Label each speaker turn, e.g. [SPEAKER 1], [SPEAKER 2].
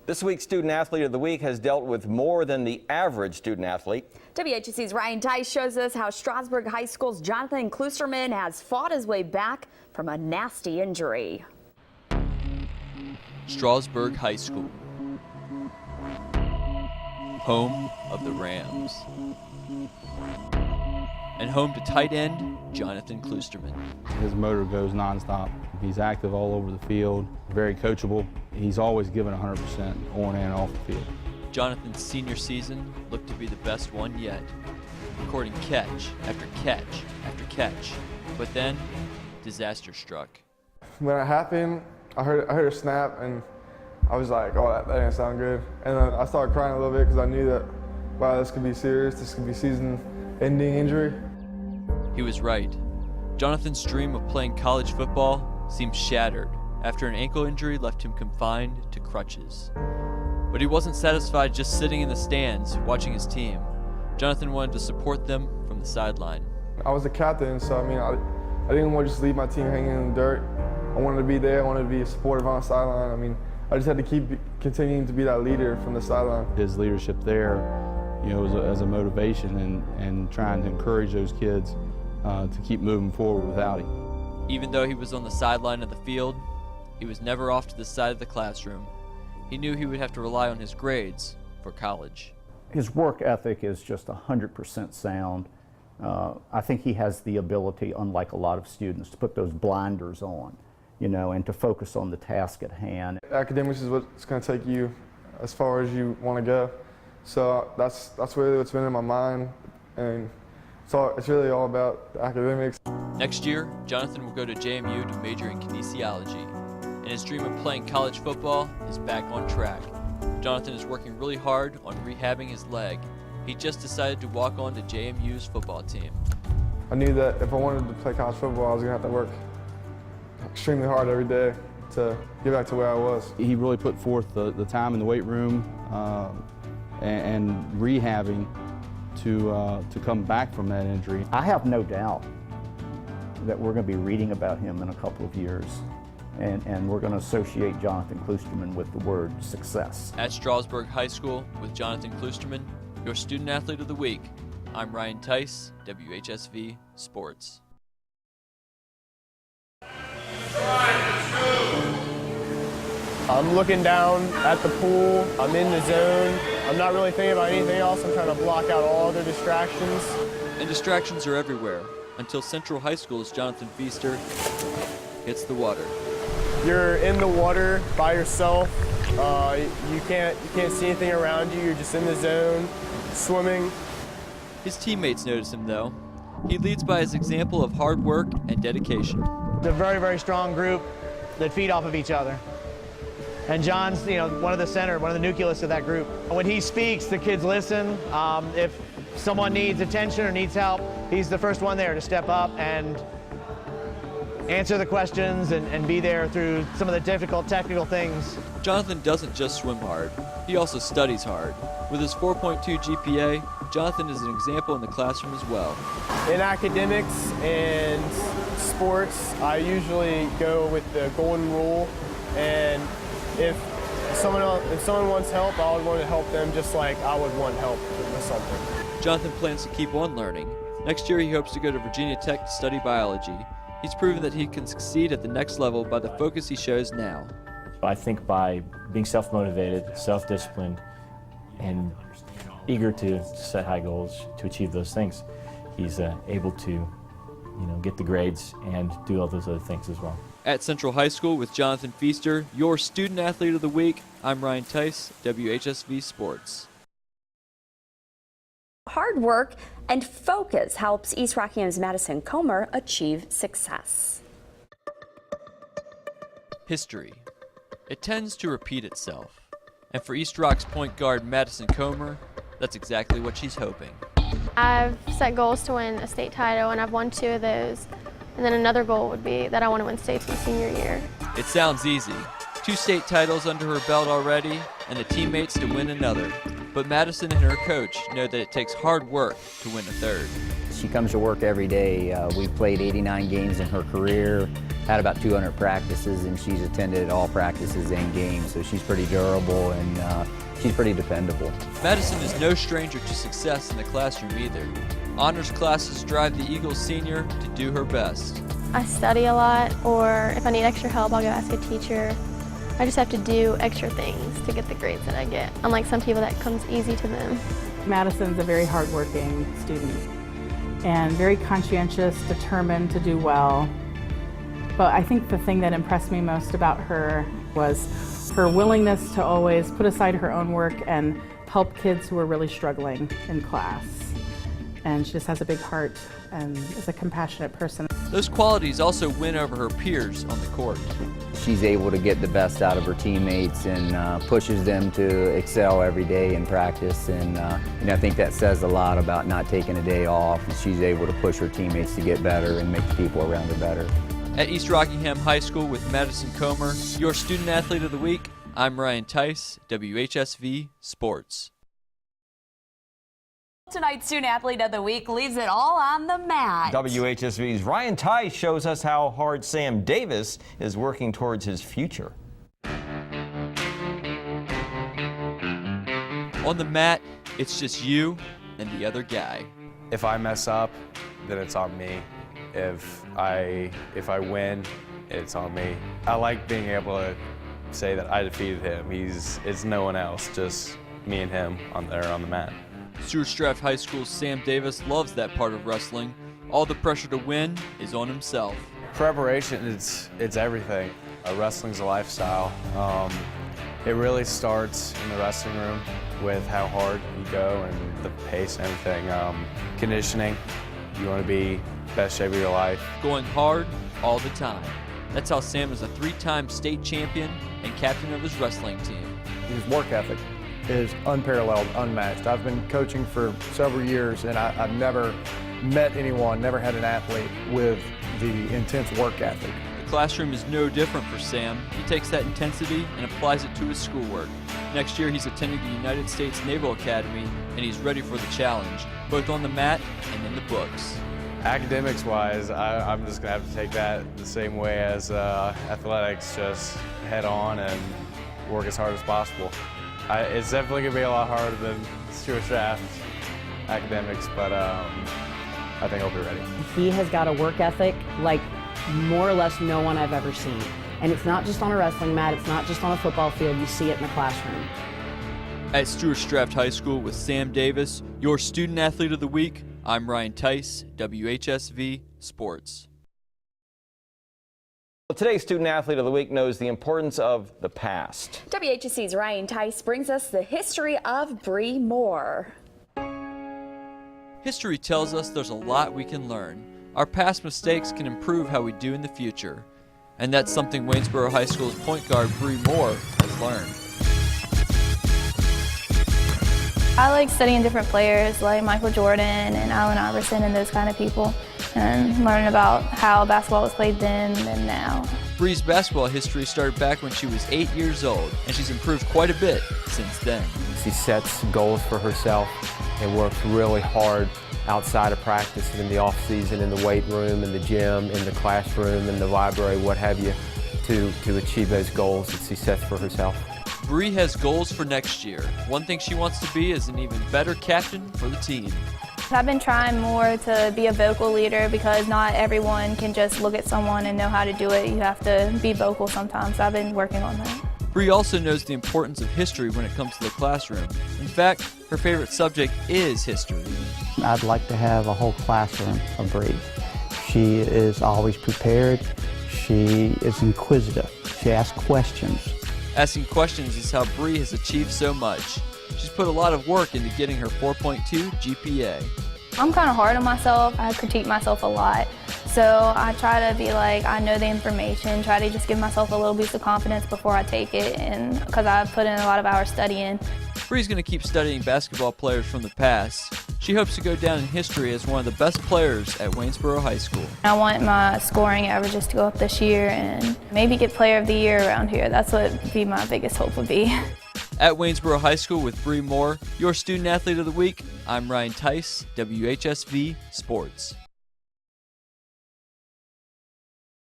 [SPEAKER 1] This week's Student Athlete of the Week has dealt with more than the average student athlete.
[SPEAKER 2] WHSC's Ryan Tice shows us how Strasburg High School's Jonathan Klusterman has fought his way back from a nasty injury.
[SPEAKER 3] Strasburg High School, home of the Rams, and home to tight end Jonathan Klusterman.
[SPEAKER 4] His motor goes nonstop. He's active all over the field, very coachable. He's always given 100% on and off the field.
[SPEAKER 3] Jonathan's senior season looked to be the best one yet, recording catch after catch after catch. But then, disaster struck.
[SPEAKER 5] When it happened, I heard a snap, and I was like, oh, that didn't sound good. And then I started crying a little bit because I knew that, wow, this could be serious. This could be season-ending injury.
[SPEAKER 3] He was right. Jonathan's dream of playing college football seemed shattered after an ankle injury left him confined to crutches. But he wasn't satisfied just sitting in the stands watching his team. Jonathan wanted to support them from the sideline.
[SPEAKER 5] I was the captain, so I mean, I didn't want to just leave my team hanging in the dirt. I wanted to be there. I wanted to be supportive on the sideline. I mean, I just had to keep continuing to be that leader from the sideline.
[SPEAKER 4] His leadership there, as a motivation and trying to encourage those kids to keep moving forward without him.
[SPEAKER 3] Even though he was on the sideline of the field, he was never off to the side of the classroom. He knew he would have to rely on his grades for college.
[SPEAKER 6] His work ethic is just 100% sound. I think he has the ability, unlike a lot of students, to put those blinders on, and to focus on the task at hand.
[SPEAKER 5] Academics is what's going to take you as far as you want to go. So that's really what's been in my mind, and it's really all about the academics.
[SPEAKER 3] Next year, Jonathan will go to JMU to major in kinesiology, and his dream of playing college football is back on track. Jonathan is working really hard on rehabbing his leg. He just decided to walk on to JMU's football team.
[SPEAKER 5] I knew that if I wanted to play college football, I was going to have to work extremely hard every day to get back to where I was.
[SPEAKER 4] He really put forth the time in the weight room and rehabbing to come back from that injury.
[SPEAKER 6] I have no doubt that we're going to be reading about him in a couple of years, and we're going to associate Jonathan Klusterman with the word success.
[SPEAKER 3] At Strasburg High School with Jonathan Klusterman, your Student Athlete of the Week, I'm Ryan Tice, WHSV Sports.
[SPEAKER 7] I'm looking down at the pool, I'm in the zone, I'm not really thinking about anything else, I'm trying to block out all other distractions.
[SPEAKER 3] And distractions are everywhere, until Central High School's Jonathan Feaster hits the water.
[SPEAKER 7] You're in the water by yourself, you can't see anything around you, you're just in the zone, swimming.
[SPEAKER 3] His teammates notice him though. He leads by his example of hard work and dedication.
[SPEAKER 8] It's a very, very strong group that feed off of each other. And John's, one of the nucleus of that group. When he speaks, the kids listen. If someone needs attention or needs help, he's the first one there to step up and answer the questions and be there through some of the difficult technical things.
[SPEAKER 3] Jonathan doesn't just swim hard, he also studies hard. With his 4.2 GPA, Jonathan is an example in the classroom as well.
[SPEAKER 7] In academics and sports, I usually go with the golden rule, and if someone wants help, I would want to help them just like I would want help with something.
[SPEAKER 3] Jonathan plans to keep on learning. Next year he hopes to go to Virginia Tech to study biology. He's proven that he can succeed at the next level by the focus he shows now.
[SPEAKER 9] I think by being self-motivated, self-disciplined, and eager to set high goals to achieve those things, he's able to get the grades and do all those other things as well.
[SPEAKER 3] At Central High School with Jonathan Feaster, your Student Athlete of the Week, I'm Ryan Tice, WHSV Sports.
[SPEAKER 2] Hard work and focus helps East Rockingham's Madison Comer achieve success.
[SPEAKER 3] History. It tends to repeat itself. And for East Rock's point guard Madison Comer, that's exactly what she's hoping.
[SPEAKER 10] I've set goals to win a state title, and I've won 2 of those. And then another goal would be that I want to win states my senior year.
[SPEAKER 3] It sounds easy. 2 state titles under her belt already, and the teammates to win another. But Madison and her coach know that it takes hard work to win a third.
[SPEAKER 11] She comes to work every day. We've played 89 games in her career, had about 200 practices, and she's attended all practices and games, so she's pretty durable and she's pretty dependable.
[SPEAKER 3] Madison is no stranger to success in the classroom either. Honors classes drive the Eagles senior to do her best.
[SPEAKER 10] I study a lot, or if I need extra help, I'll go ask a teacher. I just have to do extra things to get the grades that I get, unlike some people that comes easy to them.
[SPEAKER 12] Madison's a very hardworking student and very conscientious, determined to do well. But I think the thing that impressed me most about her was her willingness to always put aside her own work and help kids who are really struggling in class. And she just has a big heart and is a compassionate person.
[SPEAKER 3] Those qualities also win over her peers on the court.
[SPEAKER 11] She's able to get the best out of her teammates and pushes them to excel every day in practice. And I think that says a lot about not taking a day off. She's able to push her teammates to get better and make the people around her better.
[SPEAKER 3] At East Rockingham High School with Madison Comer, your Student Athlete of the Week, I'm Ryan Tice, WHSV Sports.
[SPEAKER 2] Tonight's Student Athlete of the Week leaves it all on the mat.
[SPEAKER 1] WHSV's Ryan Tice shows us how hard Sam Davis is working towards his future.
[SPEAKER 3] On the mat, it's just you and the other guy.
[SPEAKER 13] If I mess up, then it's on me. If I win, it's on me. I like being able to say that I defeated him. It's no one else, just me and him on the mat.
[SPEAKER 3] Stuart Straft High School's Sam Davis loves that part of wrestling. All the pressure to win is on himself.
[SPEAKER 13] Preparation, it's everything. Wrestling's a lifestyle. It really starts in the wrestling room with how hard you go and the pace and everything. Conditioning, you want to be best shape of your life.
[SPEAKER 3] Going hard all the time. That's how Sam is a 3-time state champion and captain of his wrestling team.
[SPEAKER 14] His work ethic is unparalleled, unmatched. I've been coaching for several years, and I've never met anyone, never had an athlete with the intense work ethic.
[SPEAKER 3] The classroom is no different for Sam. He takes that intensity and applies it to his schoolwork. Next year, he's attending the United States Naval Academy, and he's ready for the challenge, both on the mat and in the books.
[SPEAKER 13] Academics-wise, I'm just going to have to take that the same way as athletics, just head on and work as hard as possible. It's definitely going to be a lot harder than Stuart Straft academics, but I think I'll be ready.
[SPEAKER 15] He has got a work ethic like more or less no one I've ever seen. And it's not just on a wrestling mat, it's not just on a football field, you see it in the classroom.
[SPEAKER 3] At Stuart Straft High School with Sam Davis, your Student Athlete of the Week, I'm Ryan Tice, WHSV Sports.
[SPEAKER 1] Today's Student Athlete of the Week knows the importance of the past.
[SPEAKER 2] WHSC's Ryan Tice brings us the history of Bree Moore.
[SPEAKER 3] History tells us there's a lot we can learn. Our past mistakes can improve how we do in the future. And that's something Waynesboro High School's point guard Bree Moore has learned.
[SPEAKER 10] I like studying different players like Michael Jordan and Allen Iverson and those kind of people, and learning about how basketball was played then and now.
[SPEAKER 3] Bree's basketball history started back when she was 8 years old, and she's improved quite a bit since then.
[SPEAKER 16] She sets goals for herself and works really hard outside of practice and in the off season, in the weight room, in the gym, in the classroom, in the library, what have you, to achieve those goals that she sets for herself.
[SPEAKER 3] Bree has goals for next year. One thing she wants to be is an even better captain for the team.
[SPEAKER 10] I've been trying more to be a vocal leader because not everyone can just look at someone and know how to do it. You have to be vocal sometimes. I've been working on that.
[SPEAKER 3] Bree also knows the importance of history when it comes to the classroom. In fact, her favorite subject is history.
[SPEAKER 6] I'd like to have a whole classroom of Bree. She is always prepared. She is inquisitive. She asks questions.
[SPEAKER 3] Asking questions is how Bree has achieved so much. She's put a lot of work into getting her 4.2 GPA.
[SPEAKER 10] I'm kind of hard on myself. I critique myself a lot. So I try to be like, I know the information, try to just give myself a little boost of confidence before I take it, and because I've put in a lot of hours studying.
[SPEAKER 3] Bree's going to keep studying basketball players from the past. She hopes to go down in history as one of the best players at Waynesboro High School.
[SPEAKER 10] I want my scoring averages to go up this year and maybe get Player of the Year around here. That's what be my biggest hope would be.
[SPEAKER 3] At Waynesboro High School with Bree Moore, your Student Athlete of the Week, I'm Ryan Tice, WHSV Sports.